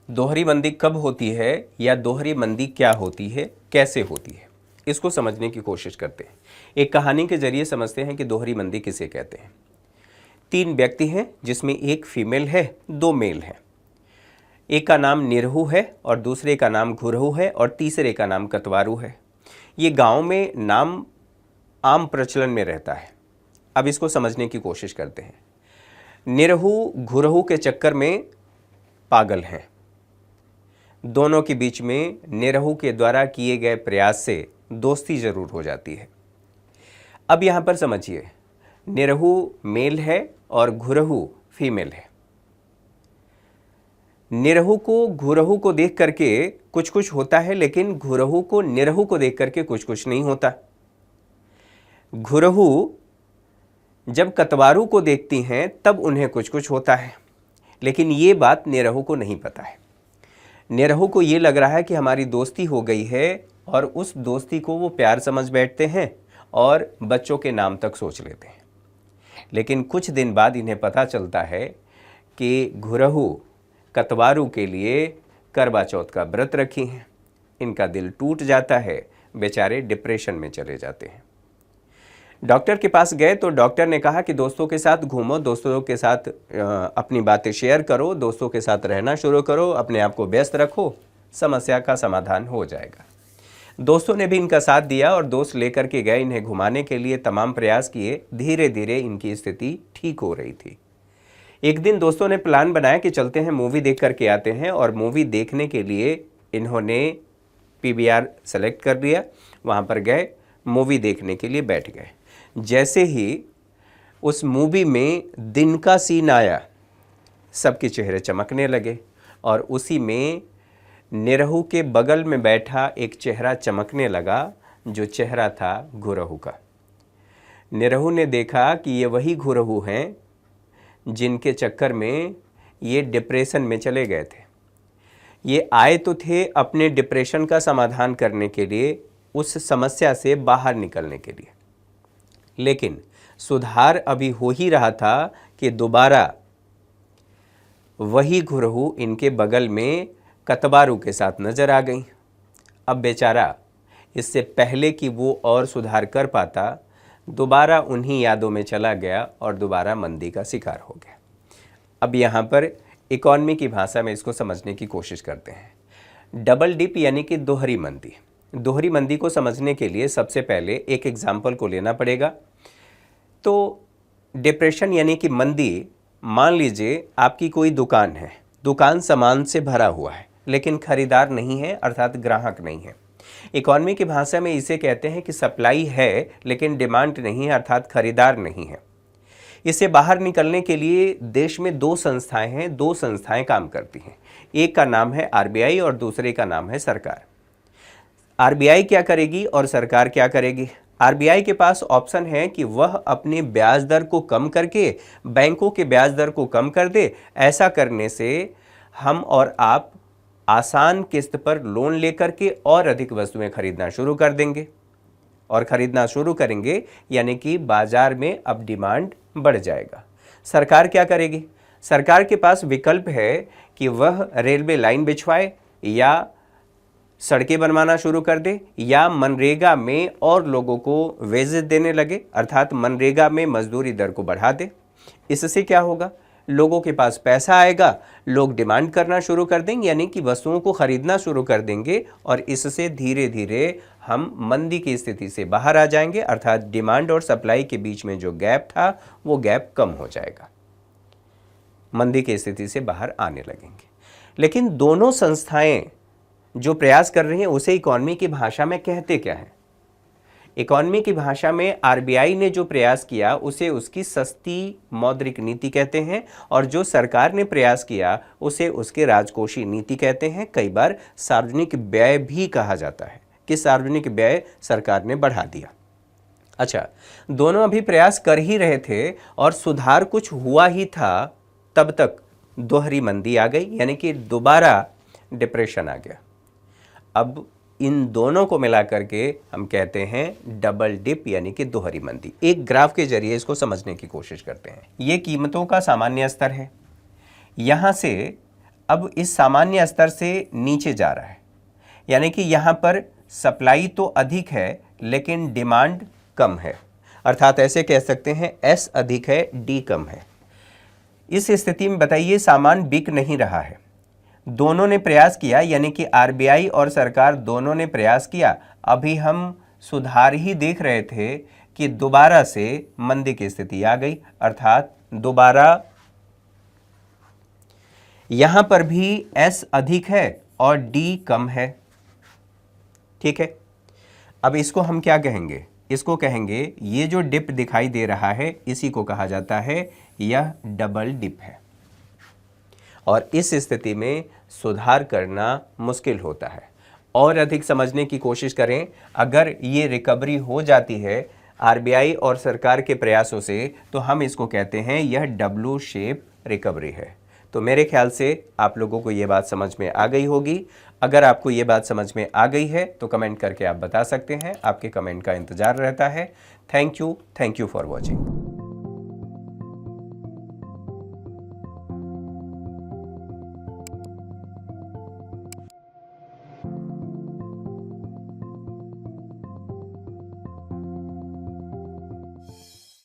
दोहरी मंदी कब होती है या दोहरी मंदी क्या होती है, कैसे होती है, इसको समझने की कोशिश करते हैं। एक कहानी के जरिए समझते हैं कि दोहरी मंदी किसे कहते हैं। 3 व्यक्ति हैं जिसमें एक फीमेल है, 2 मेल हैं। एक का नाम निरहु है और दूसरे का नाम घुरहु है और तीसरे का नाम कतवारू है। ये गांव में नाम आम प्रचलन में रहता है। अब इसको समझने की कोशिश करते हैं। निरहु घुरहु के चक्कर में पागल हैं। दोनों के बीच में निरहु के द्वारा किए गए प्रयास से दोस्ती जरूर हो जाती है। अब यहां पर समझिए, निरहु मेल है और घुरहु फीमेल है। निरहु को घुरहु को देख करके कुछ कुछ होता है, लेकिन घुरहु को निरहु को देख करके कुछ कुछ नहीं होता। घुरहु जब कतवारू को देखती हैं तब उन्हें कुछ कुछ होता है, लेकिन ये बात निरहु को नहीं पता है। निरहु को ये लग रहा है कि हमारी दोस्ती हो गई है और उस दोस्ती को वो प्यार समझ बैठते हैं और बच्चों के नाम तक सोच लेते हैं। लेकिन कुछ दिन बाद इन्हें पता चलता है कि घुरहु कतवारू के लिए करवा चौथ का व्रत रखी हैं। इनका दिल टूट जाता है, बेचारे डिप्रेशन में चले जाते हैं। डॉक्टर के पास गए तो डॉक्टर ने कहा कि दोस्तों के साथ घूमो, दोस्तों के साथ अपनी बातें शेयर करो, दोस्तों के साथ रहना शुरू करो, अपने आप को व्यस्त रखो, समस्या का समाधान हो जाएगा। दोस्तों ने भी इनका साथ दिया और दोस्त लेकर के गए, इन्हें घुमाने के लिए तमाम प्रयास किए। धीरे धीरे इनकी स्थिति ठीक हो रही थी। एक दिन दोस्तों ने प्लान बनाया कि चलते हैं मूवी देख करके आते हैं, और मूवी देखने के लिए इन्होंने PVR सेलेक्ट कर लिया। वहाँ पर गए, मूवी देखने के लिए बैठ गए। जैसे ही उस मूवी में दिन का सीन आया, सबके चेहरे चमकने लगे और उसी में निरहु के बगल में बैठा एक चेहरा चमकने लगा, जो चेहरा था घुरहु का। निरहु ने देखा कि ये वही घुरहु हैं जिनके चक्कर में ये डिप्रेशन में चले गए थे। ये आए तो थे अपने डिप्रेशन का समाधान करने के लिए, उस समस्या से बाहर निकलने के लिए, लेकिन सुधार अभी हो ही रहा था कि दोबारा वही घुरहु इनके बगल में कतवारू के साथ नजर आ गई। अब बेचारा इससे पहले कि वो और सुधार कर पाता, दोबारा उन्हीं यादों में चला गया और दोबारा मंदी का शिकार हो गया। अब यहाँ पर इकॉनमी की भाषा में इसको समझने की कोशिश करते हैं। डबल डिप यानी कि दोहरी मंदी। दोहरी मंदी को समझने के लिए सबसे पहले एक एग्जाम्पल को लेना पड़ेगा। तो डिप्रेशन यानी कि मंदी, मान लीजिए आपकी कोई दुकान है, दुकान सामान से भरा हुआ है लेकिन खरीदार नहीं है, अर्थात ग्राहक नहीं है। इकॉनमी की भाषा में इसे कहते हैं कि सप्लाई है लेकिन डिमांड नहीं है, अर्थात खरीदार नहीं है। इससे बाहर निकलने के लिए देश में 2 संस्थाएं हैं, 2 संस्थाएं काम करती हैं। एक का नाम है RBI और दूसरे का नाम है सरकार। RBI क्या करेगी और सरकार क्या करेगी? RBI के पास ऑप्शन है कि वह अपने ब्याज दर को कम करके बैंकों के ब्याज दर को कम कर दे। ऐसा करने से हम और आप आसान किस्त पर लोन लेकर के और अधिक वस्तुएं खरीदना शुरू कर देंगे, और खरीदना शुरू करेंगे यानी कि बाजार में अब डिमांड बढ़ जाएगा। सरकार क्या करेगी? सरकार के पास विकल्प है कि वह रेलवे लाइन बिछवाए या सड़कें बनवाना शुरू कर दे या मनरेगा में और लोगों को वेजेस देने लगे, अर्थात मनरेगा में मजदूरी दर को बढ़ा दे। इससे क्या होगा? लोगों के पास पैसा आएगा, लोग डिमांड करना शुरू कर देंगे, यानी कि वस्तुओं को खरीदना शुरू कर देंगे, और इससे धीरे धीरे हम मंदी की स्थिति से बाहर आ जाएंगे, अर्थात डिमांड और सप्लाई के बीच में जो गैप था वो गैप कम हो जाएगा, मंदी की स्थिति से बाहर आने लगेंगे। लेकिन दोनों संस्थाएं जो प्रयास कर रही हैं उसे इकॉनमी की भाषा में कहते क्या है? इकॉनमी की भाषा में RBI ने जो प्रयास किया उसे उसकी सस्ती मौद्रिक नीति कहते हैं, और जो सरकार ने प्रयास किया उसे उसके राजकोषीय नीति कहते हैं। कई बार सार्वजनिक व्यय भी कहा जाता है कि सार्वजनिक व्यय सरकार ने बढ़ा दिया। अच्छा, दोनों अभी प्रयास कर ही रहे थे और सुधार कुछ हुआ ही था, तब तक दोहरी मंदी आ गई, यानी कि दोबारा डिप्रेशन आ गया। अब इन दोनों को मिलाकर के हम कहते हैं डबल डिप यानी कि दोहरी मंदी। एक ग्राफ के जरिए इसको समझने की कोशिश करते हैं। ये कीमतों का सामान्य स्तर है। यहाँ से अब इस सामान्य स्तर से नीचे जा रहा है, यानी कि यहाँ पर सप्लाई तो अधिक है लेकिन डिमांड कम है, अर्थात ऐसे कह सकते हैं S अधिक है, D कम है। इस स्थिति में बताइए सामान बिक नहीं रहा है। दोनों ने प्रयास किया, यानी कि RBI और सरकार दोनों ने प्रयास किया। अभी हम सुधार ही देख रहे थे कि दोबारा से मंदी की स्थिति आ गई, अर्थात दोबारा यहां पर भी S अधिक है और D कम है। ठीक है, अब इसको हम क्या कहेंगे? इसको कहेंगे ये जो डिप दिखाई दे रहा है इसी को कहा जाता है यह डबल डिप है, और इस स्थिति में सुधार करना मुश्किल होता है। और अधिक समझने की कोशिश करें, अगर ये रिकवरी हो जाती है RBI और सरकार के प्रयासों से, तो हम इसको कहते हैं यह डब्ल्यू शेप रिकवरी है। तो मेरे ख्याल से आप लोगों को ये बात समझ में आ गई होगी। अगर आपको ये बात समझ में आ गई है तो कमेंट करके आप बता सकते हैं। आपके कमेंट का इंतज़ार रहता है। Thank you for watching.